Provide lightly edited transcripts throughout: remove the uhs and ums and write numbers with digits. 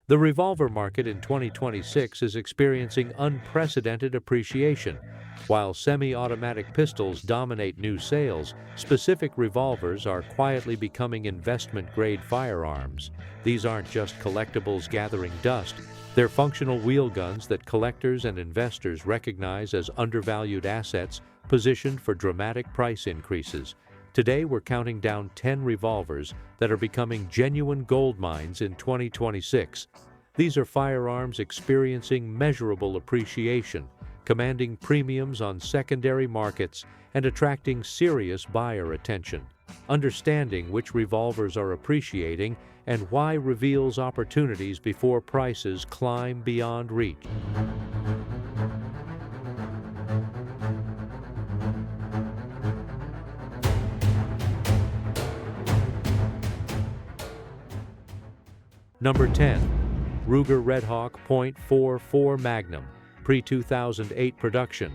The revolver market in 2026 is experiencing unprecedented appreciation. While semi-automatic pistols dominate new sales, specific revolvers are quietly becoming investment-grade firearms. These aren't just collectibles gathering dust. They're functional wheel guns that collectors and investors recognize as undervalued assets positioned for dramatic price increases. Today, we're counting down 10 revolvers that are becoming genuine gold mines in 2026. These are firearms experiencing measurable appreciation, commanding premiums on secondary markets, and attracting serious buyer attention. Understanding which revolvers are appreciating and why reveals opportunities before prices climb beyond reach. Number 10. Ruger Redhawk .44 Magnum, pre-2008 production.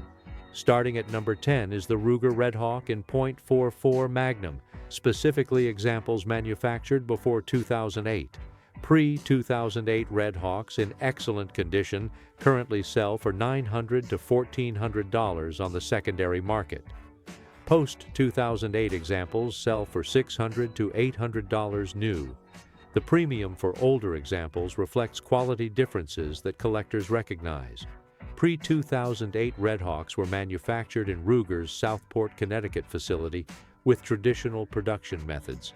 Starting at number 10 is the Ruger Redhawk in .44 Magnum, specifically examples manufactured before 2008. Pre-2008 Redhawks in excellent condition currently sell for $900 to $1,400 on the secondary market. Post-2008 examples sell for $600 to $800 new. The premium for older examples reflects quality differences that collectors recognize. Pre-2008 Redhawks were manufactured in Ruger's Southport, Connecticut facility with traditional production methods.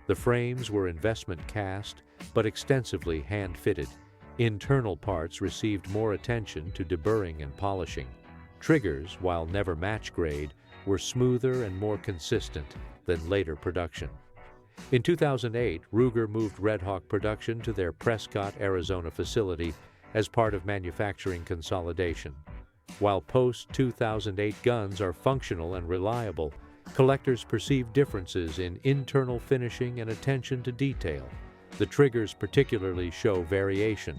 The frames were investment cast, but extensively hand-fitted. Internal parts received more attention to deburring and polishing. Triggers, while never match-grade, were smoother and more consistent than later production. In 2008, Ruger moved Redhawk production to their Prescott, Arizona facility as part of manufacturing consolidation. While post-2008 guns are functional and reliable, collectors perceive differences in internal finishing and attention to detail. The triggers particularly show variation.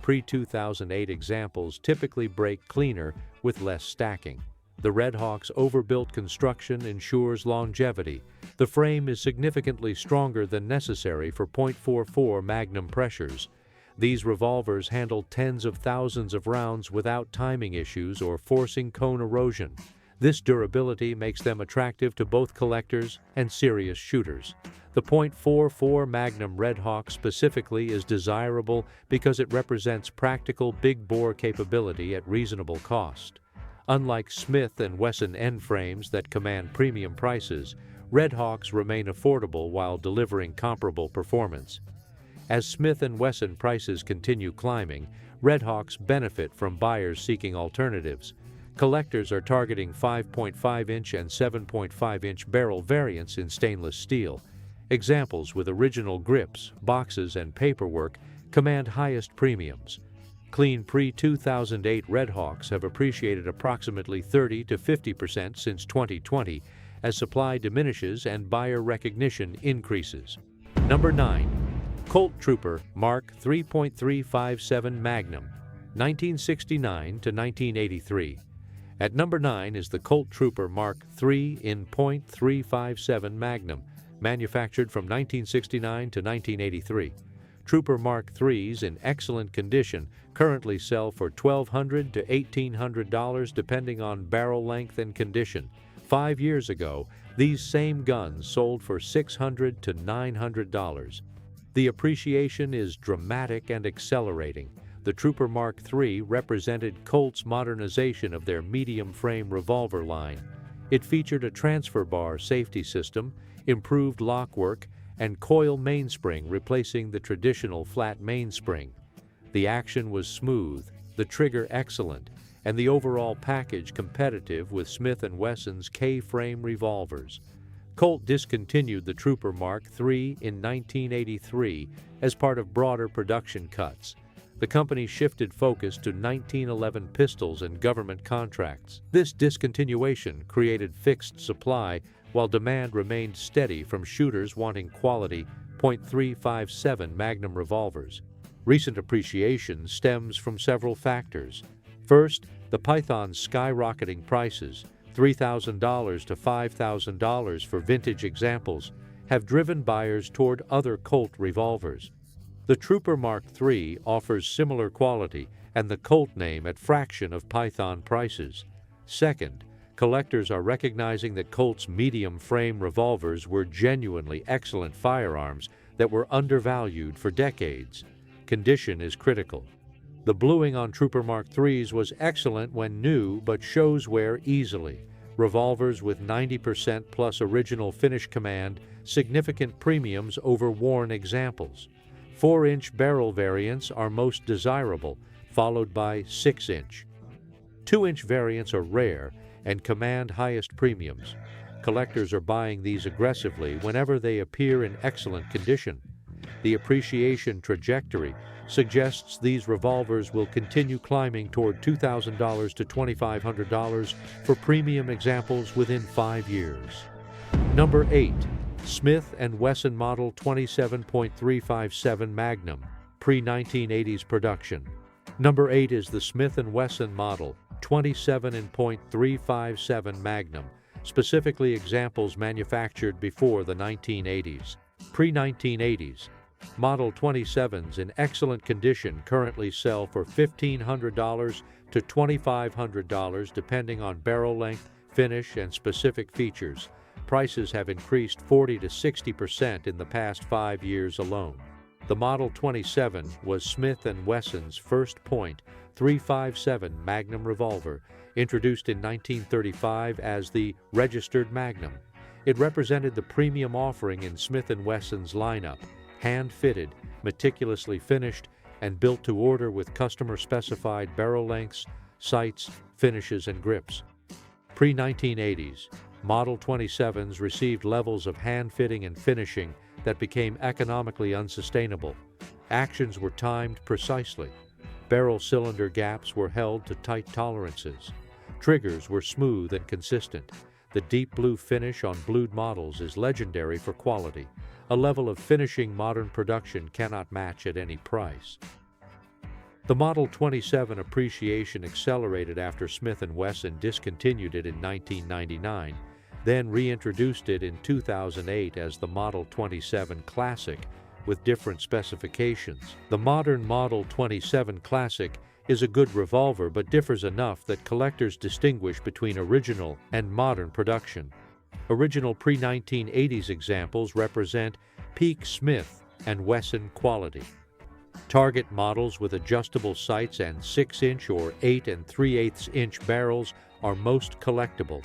Pre-2008 examples typically break cleaner with less stacking. The Redhawk's overbuilt construction ensures longevity. The frame is significantly stronger than necessary for .44 Magnum pressures. These revolvers handle tens of thousands of rounds without timing issues or forcing cone erosion. This durability makes them attractive to both collectors and serious shooters. The .44 Magnum Redhawk specifically is desirable because it represents practical big-bore capability at reasonable cost. Unlike Smith & Wesson end frames that command premium prices, Redhawks remain affordable while delivering comparable performance. As Smith & Wesson prices continue climbing, Redhawks benefit from buyers seeking alternatives. Collectors are targeting 5.5-inch and 7.5-inch barrel variants in stainless steel. Examples with original grips, boxes, and paperwork command highest premiums. Clean pre-2008 Redhawks have appreciated approximately 30 to 50% since 2020 as supply diminishes and buyer recognition increases. Number 9. Colt Trooper Mark 3.357 Magnum, 1969 to 1983. At number 9 is the Colt Trooper Mark III in .357 Magnum, manufactured from 1969 to 1983. Trooper Mark IIIs in excellent condition currently sell for $1,200 to $1,800 depending on barrel length and condition. 5 years ago, these same guns sold for $600 to $900. The appreciation is dramatic and accelerating. The Trooper Mark III represented Colt's modernization of their medium-frame revolver line. It featured a transfer bar safety system, improved lockwork, and coil mainspring replacing the traditional flat mainspring. The action was smooth, the trigger excellent, and the overall package competitive with Smith & Wesson's K-frame revolvers. Colt discontinued the Trooper Mark III in 1983 as part of broader production cuts. The company shifted focus to 1911 pistols and government contracts. This discontinuation created fixed supply while demand remained steady from shooters wanting quality .357 Magnum revolvers. Recent appreciation stems from several factors. First, the Python's skyrocketing prices, $3,000 to $5,000 for vintage examples, have driven buyers toward other Colt revolvers. The Trooper Mark III offers similar quality and the Colt name at fraction of Python prices. Second, collectors are recognizing that Colt's medium-frame revolvers were genuinely excellent firearms that were undervalued for decades. Condition is critical. The bluing on Trooper Mark IIIs was excellent when new but shows wear easily. Revolvers with 90% plus original finish command significant premiums over worn examples. 4-inch barrel variants are most desirable, followed by 6-inch. 2-inch variants are rare and command highest premiums. Collectors are buying these aggressively whenever they appear in excellent condition. The appreciation trajectory suggests these revolvers will continue climbing toward $2,000 to $2,500 for premium examples within 5 years. Number 8. Smith & Wesson Model 27.357 Magnum, pre-1980s production. Number 8 is the Smith & Wesson Model 27.357 Magnum, specifically examples manufactured before the 1980s. Pre-1980s, Model 27s in excellent condition currently sell for $1,500 to $2,500 depending on barrel length, finish, and specific features. Prices have increased 40 to 60% in the past 5 years alone. The Model 27 was Smith & Wesson's first .357 Magnum revolver, introduced in 1935 as the registered Magnum. It represented the premium offering in Smith & Wesson's lineup, hand-fitted, meticulously finished, and built to order with customer-specified barrel lengths, sights, finishes, and grips. Pre-1980s, Model 27s received levels of hand-fitting and finishing that became economically unsustainable. Actions were timed precisely. Barrel cylinder gaps were held to tight tolerances. Triggers were smooth and consistent. The deep blue finish on blued models is legendary for quality, a level of finishing modern production cannot match at any price. The Model 27 appreciation accelerated after Smith & Wesson discontinued it in 1999, then reintroduced it in 2008 as the Model 27 Classic with different specifications. The modern Model 27 Classic is a good revolver but differs enough that collectors distinguish between original and modern production. Original pre-1980s examples represent peak Smith & Wesson quality. Target models with adjustable sights and 6-inch or 8 3/8-inch barrels are most collectible.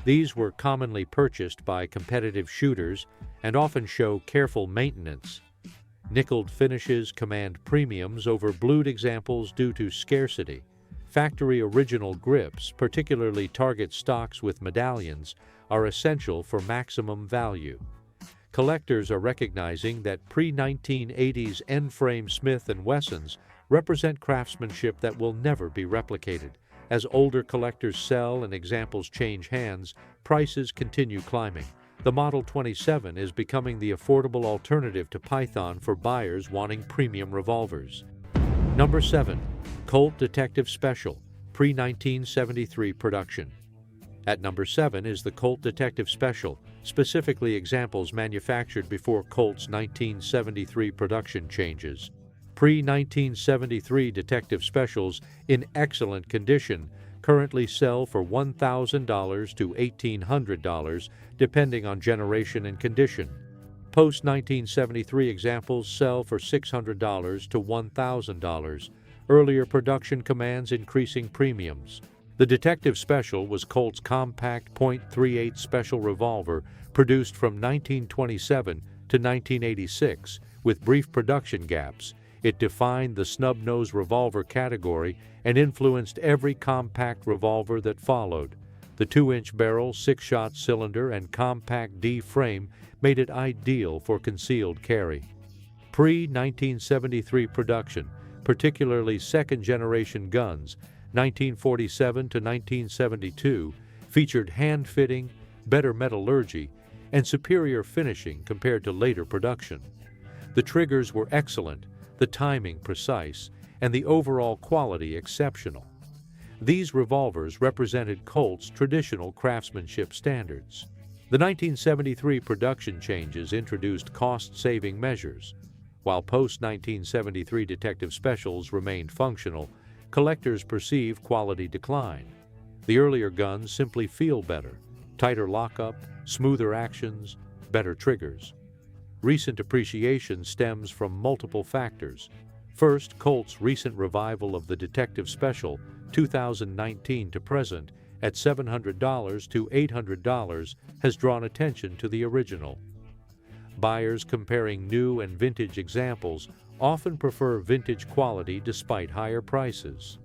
These were commonly purchased by competitive shooters and often show careful maintenance. Nickeled finishes command premiums over blued examples due to scarcity. Factory original grips, particularly target stocks with medallions, are essential for maximum value. Collectors are recognizing that pre-1980s end-frame Smith & Wessons represent craftsmanship that will never be replicated. As older collectors sell and examples change hands, prices continue climbing. The Model 27 is becoming the affordable alternative to Python for buyers wanting premium revolvers. Number 7. Colt Detective Special, pre-1973 production. At number 7 is the Colt Detective Special, specifically examples manufactured before Colt's 1973 production changes. Pre-1973 Detective Specials in excellent condition currently sell for $1,000 to $1,800 depending on generation and condition. Post-1973 examples sell for $600 to $1,000. Earlier production commands increasing premiums. The Detective Special was Colt's compact .38 special revolver produced from 1927 to 1986 with brief production gaps. It defined the snub-nose revolver category and influenced every compact revolver that followed. The 2-inch barrel, 6-shot cylinder, and compact D frame made it ideal for concealed carry. Pre-1973 production, particularly second-generation guns, 1947 to 1972, featured hand-fitting, better metallurgy, and superior finishing compared to later production. The triggers were excellent, the timing precise, and the overall quality exceptional. These revolvers represented Colt's traditional craftsmanship standards. The 1973 production changes introduced cost-saving measures. While post-1973 detective specials remained functional, collectors perceive quality decline. The earlier guns simply feel better, tighter lockup, smoother actions, better triggers. Recent appreciation stems from multiple factors. First, Colt's recent revival of the detective special, 2019 to present, at $700 to $800, has drawn attention to the original. Buyers comparing new and vintage examples often prefer vintage quality despite higher prices.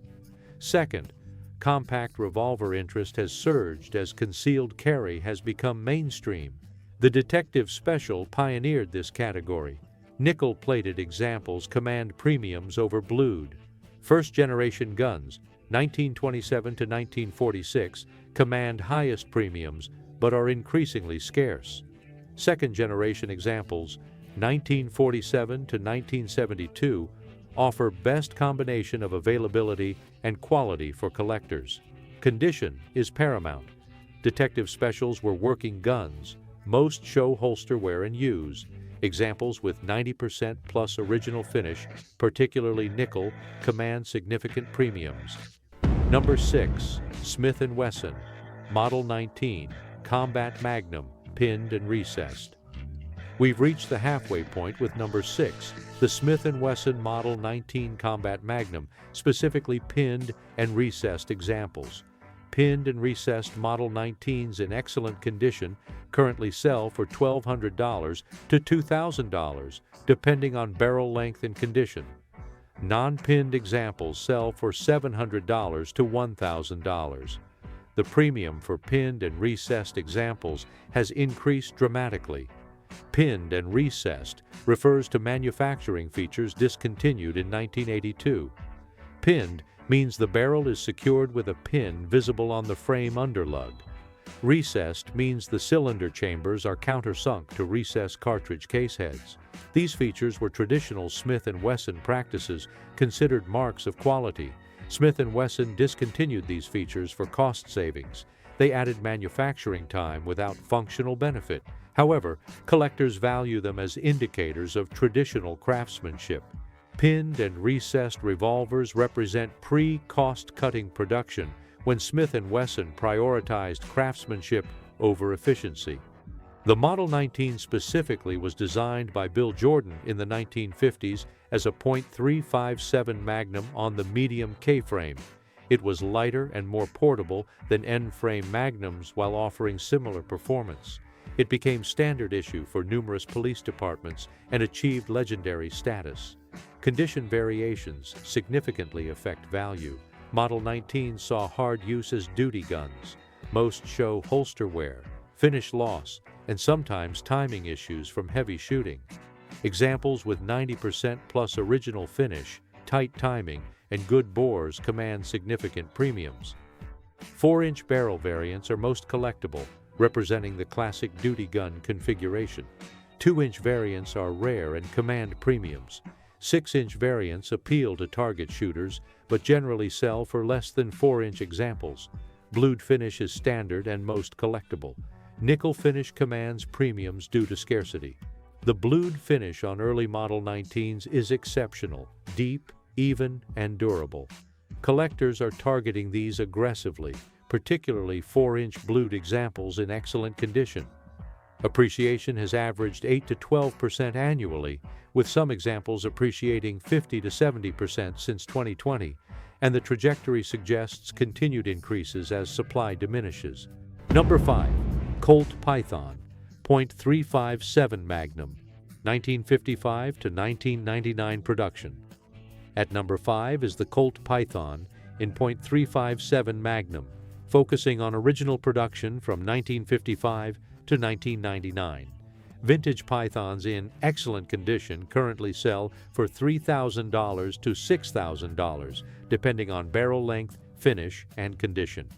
Second, compact revolver interest has surged as concealed carry has become mainstream. The detective special pioneered this category. Nickel-plated examples command premiums over blued. First-generation guns, 1927 to 1946, command highest premiums but are increasingly scarce. Second-generation examples, 1947 to 1972, offer best combination of availability and quality for collectors. Condition is paramount. Detective specials were working guns. Most show holster wear and use. Examples with 90% plus original finish, particularly nickel, command significant premiums. Number 6. Smith & Wesson, Model 19, Combat Magnum, pinned and recessed. We've reached the halfway point with number 6, the Smith & Wesson Model 19 Combat Magnum, specifically pinned and recessed examples. Pinned and recessed Model 19s in excellent condition currently sell for $1,200 to $2,000, depending on barrel length and condition. Non-pinned examples sell for $700 to $1,000. The premium for pinned and recessed examples has increased dramatically. Pinned and recessed refers to manufacturing features discontinued in 1982. Pinned means the barrel is secured with a pin visible on the frame underlug. Recessed means the cylinder chambers are countersunk to recess cartridge case heads. These features were traditional Smith & Wesson practices considered marks of quality. Smith & Wesson discontinued these features for cost savings. They added manufacturing time without functional benefit. However, collectors value them as indicators of traditional craftsmanship. Pinned and recessed revolvers represent pre-cost-cutting production when Smith & Wesson prioritized craftsmanship over efficiency. The Model 19 specifically was designed by Bill Jordan in the 1950s as a .357 Magnum on the medium K-frame. It was lighter and more portable than N-frame Magnums while offering similar performance. It became standard issue for numerous police departments and achieved legendary status. Condition variations significantly affect value. Model 19 saw hard use as duty guns. Most show holster wear, finish loss, and sometimes timing issues from heavy shooting. Examples with 90% plus original finish, tight timing, and good bores command significant premiums. 4-inch barrel variants are most collectible, representing the classic duty gun configuration. 2-inch variants are rare and command premiums. 6-inch variants appeal to target shooters, but generally sell for less than 4-inch examples. Blued finish is standard and most collectible. Nickel finish commands premiums due to scarcity. The blued finish on early Model 19s is exceptional, deep, even, and durable. Collectors are targeting these aggressively, particularly 4-inch blued examples in excellent condition. Appreciation has averaged 8 to 12% annually, with some examples appreciating 50 to 70% since 2020, and the trajectory suggests continued increases as supply diminishes. Number 5. Colt Python, .357 Magnum, 1955 to 1999 production. At number 5 is the Colt Python in .357 Magnum, focusing on original production from 1955 to 1999. Vintage Pythons in excellent condition currently sell for $3,000 to $6,000, depending on barrel length, finish, and condition.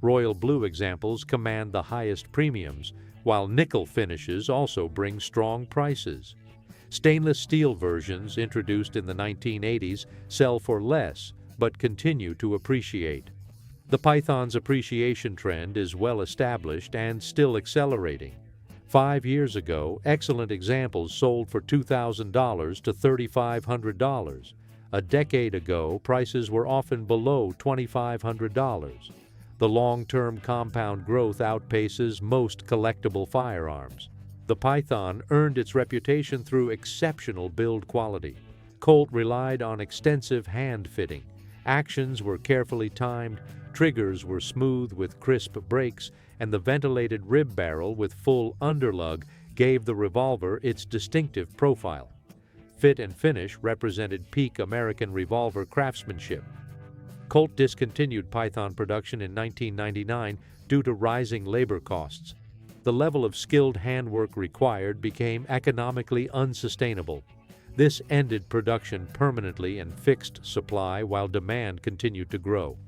Royal blue examples command the highest premiums, while nickel finishes also bring strong prices. Stainless steel versions introduced in the 1980s sell for less, but continue to appreciate. The Python's appreciation trend is well established and still accelerating. 5 years ago, excellent examples sold for $2,000 to $3,500. A decade ago, prices were often below $2,500. The long-term compound growth outpaces most collectible firearms. The Python earned its reputation through exceptional build quality. Colt relied on extensive hand fitting. Actions were carefully timed, triggers were smooth with crisp breaks, and the ventilated rib barrel with full underlug gave the revolver its distinctive profile. Fit and finish represented peak American revolver craftsmanship. Colt discontinued Python production in 1999 due to rising labor costs. The level of skilled handwork required became economically unsustainable. This ended production permanently and fixed supply while demand continued to grow.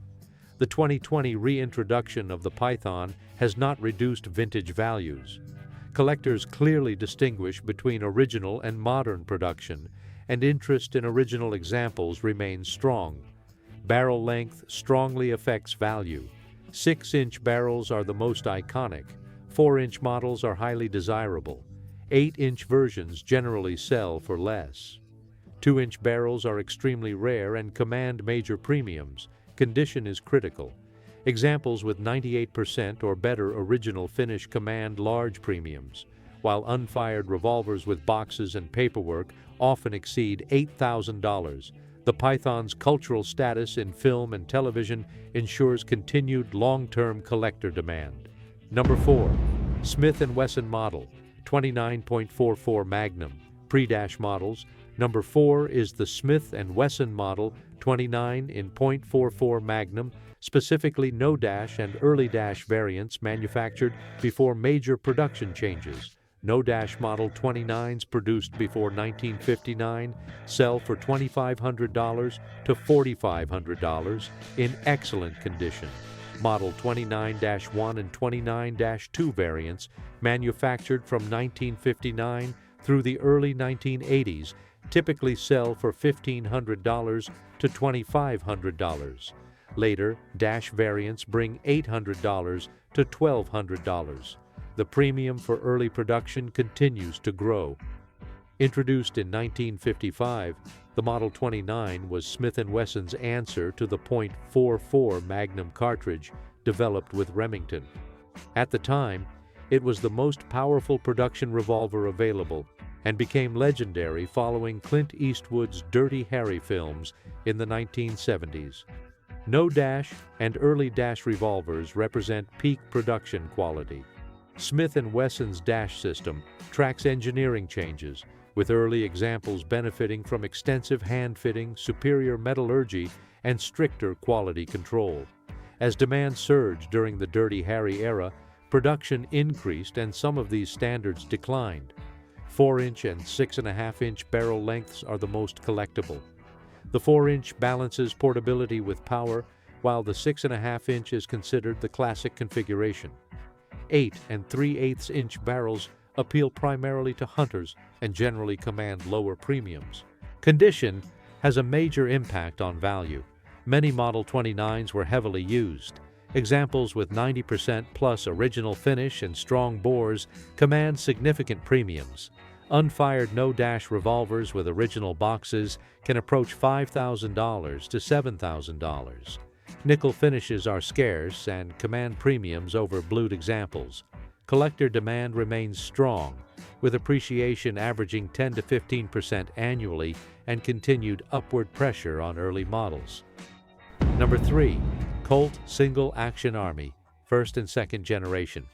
The 2020 reintroduction of the Python has not reduced vintage values. Collectors clearly distinguish between original and modern production, and interest in original examples remains strong. Barrel length strongly affects value. 6-inch barrels are the most iconic. 4-inch models are highly desirable. 8-inch versions generally sell for less. 2-inch barrels are extremely rare and command major premiums. Condition is critical. Examples with 98% or better original finish command large premiums, while unfired revolvers with boxes and paperwork often exceed $8,000. The Python's cultural status in film and television ensures continued long-term collector demand. Number 4. Smith & Wesson Model 29.44 Magnum Pre-dash models. Number 4 is the Smith & Wesson Model 29.44 Magnum, specifically no-dash and early-dash variants manufactured before major production changes. No-dash Model 29s produced before 1959 sell for $2,500 to $4,500 in excellent condition. Model 29-1 and 29-2 variants, manufactured from 1959 through the early 1980s, typically sell for $1,500 to $2,500. Later, dash variants bring $800 to $1,200. The premium for early production continues to grow. Introduced in 1955, the Model 29 was Smith & Wesson's answer to the .44 Magnum cartridge developed with Remington. At the time, it was the most powerful production revolver available and became legendary following Clint Eastwood's Dirty Harry films in the 1970s. No-dash and early-dash revolvers represent peak production quality. Smith & Wesson's dash system tracks engineering changes, with early examples benefiting from extensive hand-fitting, superior metallurgy, and stricter quality control. As demand surged during the Dirty Harry era, production increased and some of these standards declined. 4-inch and 6.5-inch barrel lengths are the most collectible. The 4-inch balances portability with power, while the 6.5-inch is considered the classic configuration. 8 and 3/8-inch barrels appeal primarily to hunters and generally command lower premiums. Condition has a major impact on value. Many Model 29s were heavily used. Examples with 90% plus original finish and strong bores command significant premiums. Unfired no-dash revolvers with original boxes can approach $5,000 to $7,000. Nickel finishes are scarce and command premiums over blued examples. Collector demand remains strong, with appreciation averaging 10 to 15% annually and continued upward pressure on early models. Number 3. Colt Single Action Army, first and second generation.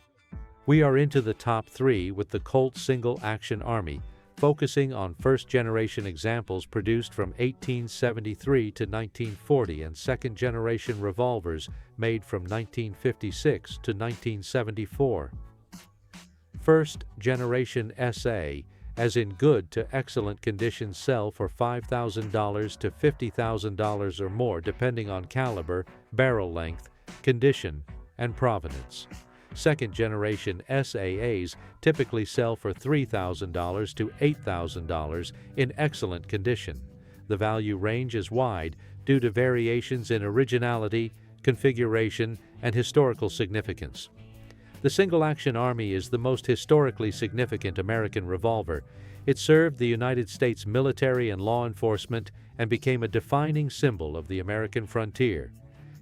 We are into the top 3 with the Colt Single Action Army, focusing on first-generation examples produced from 1873 to 1940 and second-generation revolvers made from 1956 to 1974. First-generation SA, as in good to excellent condition, sell for $5,000 to $50,000 or more depending on caliber, barrel length, condition, and provenance. Second-generation SAAs typically sell for $3,000 to $8,000 in excellent condition. The value range is wide due to variations in originality, configuration, and historical significance. The single-action Army is the most historically significant American revolver. It served the United States military and law enforcement and became a defining symbol of the American frontier.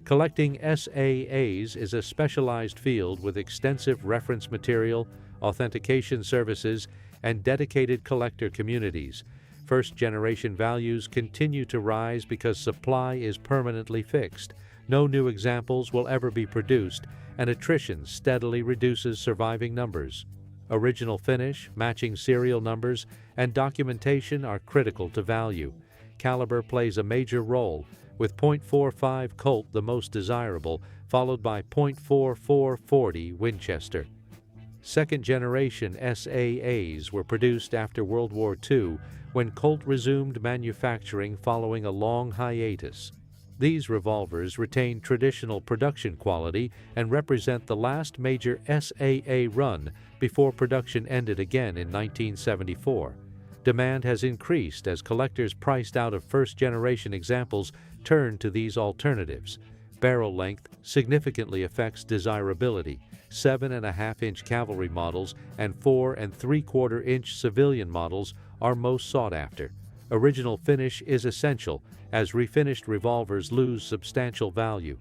Collecting SAAs is a specialized field with extensive reference material, authentication services, and dedicated collector communities. First-generation values continue to rise because supply is permanently fixed. No new examples will ever be produced, and attrition steadily reduces surviving numbers. Original finish, matching serial numbers, and documentation are critical to value. Caliber plays a major role, with .45 Colt the most desirable, followed by .44 40 Winchester. Second-generation SAAs were produced after World War II, when Colt resumed manufacturing following a long hiatus. These revolvers retain traditional production quality and represent the last major SAA run before production ended again in 1974. Demand has increased as collectors priced out of first-generation examples turn to these alternatives. Barrel length significantly affects desirability. 7.5-inch cavalry models and 4 3/4-inch civilian models are most sought after. Original finish is essential, as refinished revolvers lose substantial value.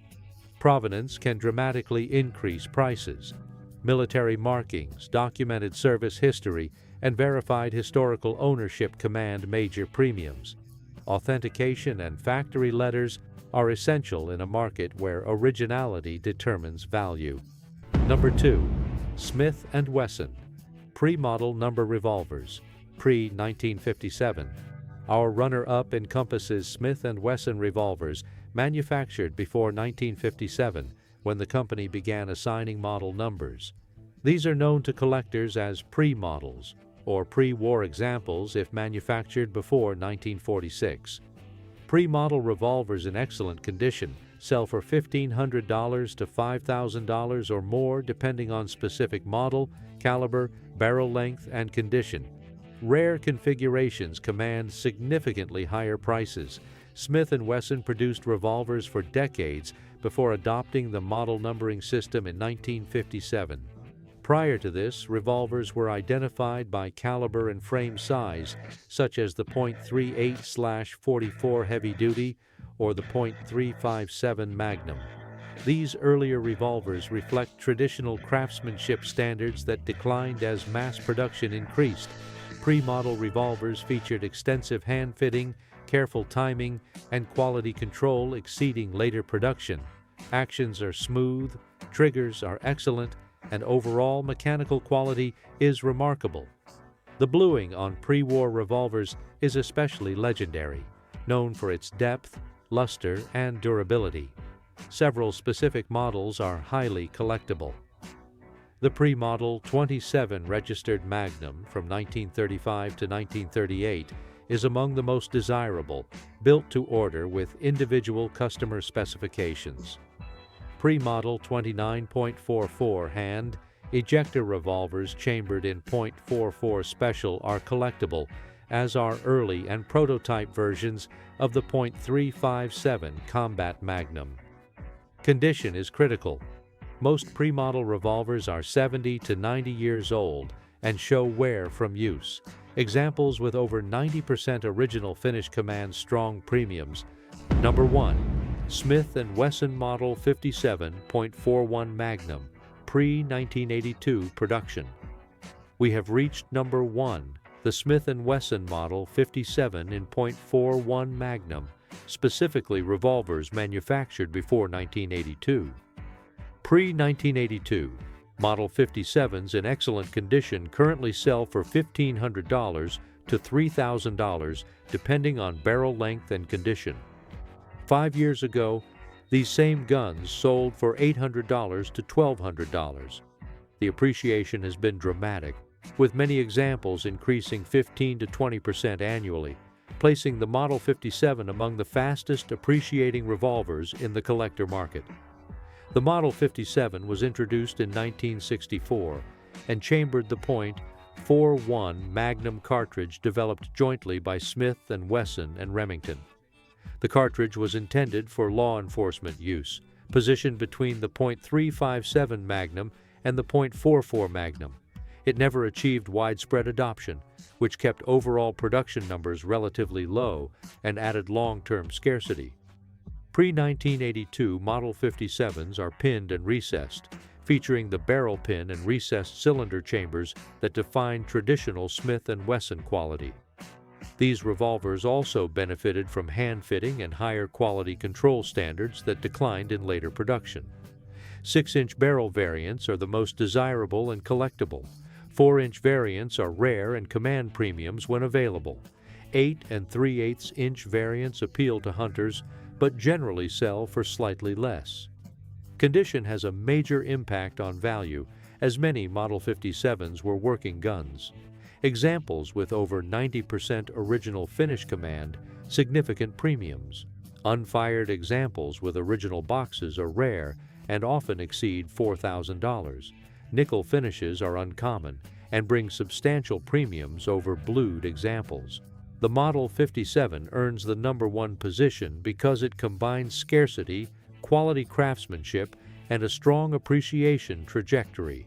Provenance can dramatically increase prices. Military markings, documented service history, and verified historical ownership command major premiums. Authentication and factory letters are essential in a market where originality determines value. Number 2. Smith & Wesson Pre-Model Number Revolvers, pre-1957. Our runner-up encompasses Smith & Wesson revolvers manufactured before 1957, when the company began assigning model numbers. These are known to collectors as pre-models, or pre-war examples if manufactured before 1946. Pre-model revolvers in excellent condition sell for $1,500 to $5,000 or more depending on specific model, caliber, barrel length, and condition. Rare configurations command significantly higher prices. Smith & Wesson produced revolvers for decades before adopting the model numbering system in 1957. Prior to this, revolvers were identified by caliber and frame size, such as the .38/44 Heavy Duty or the .357 Magnum. These earlier revolvers reflect traditional craftsmanship standards that declined as mass production increased. Pre-model revolvers featured extensive hand fitting, careful timing, and quality control exceeding later production. Actions are smooth, triggers are excellent, and overall mechanical quality is remarkable. The bluing on pre-war revolvers is especially legendary, known for its depth, luster, and durability. Several specific models are highly collectible. The pre-model 27 registered Magnum from 1935 to 1938 is among the most desirable, built to order with individual customer specifications. Pre-model 29.44 hand ejector revolvers chambered in .44 Special are collectible, as are early and prototype versions of the .357 Combat Magnum. Condition is critical. Most pre-model revolvers are 70 to 90 years old and show wear from use. Examples with over 90% original finish command strong premiums. Number 1. Smith & Wesson Model 57.41 Magnum, pre-1982 production. We have reached number 1, the Smith & Wesson Model 57 in .41 Magnum, specifically revolvers manufactured before 1982. Pre-1982, Model 57s in excellent condition currently sell for $1,500 to $3,000 depending on barrel length and condition. 5 years ago, these same guns sold for $800 to $1,200. The appreciation has been dramatic, with many examples increasing 15 to 20% annually, placing the Model 57 among the fastest appreciating revolvers in the collector market. The Model 57 was introduced in 1964 and chambered the .41 Magnum cartridge developed jointly by Smith & Wesson and Remington. The cartridge was intended for law enforcement use, positioned between the .357 Magnum and the .44 Magnum. It never achieved widespread adoption, which kept overall production numbers relatively low and added long-term scarcity. Pre-1982 Model 57s are pinned and recessed, featuring the barrel pin and recessed cylinder chambers that define traditional Smith & Wesson quality. These revolvers also benefited from hand-fitting and higher quality control standards that declined in later production. 6-inch barrel variants are the most desirable and collectible. 4-inch variants are rare and command premiums when available. 8 and 3/8-inch variants appeal to hunters, but generally sell for slightly less. Condition has a major impact on value, as many Model 57s were working guns. Examples with over 90% original finish command, significant premiums. Unfired examples with original boxes are rare and often exceed $4,000. Nickel finishes are uncommon and bring substantial premiums over blued examples. The Model 57 earns the #1 position because it combines scarcity, quality craftsmanship, and a strong appreciation trajectory.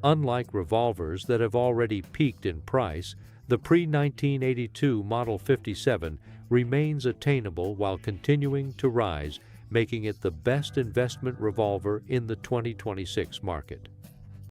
Unlike revolvers that have already peaked in price, the pre-1982 Model 57 remains attainable while continuing to rise, making it the best investment revolver in the 2026 market.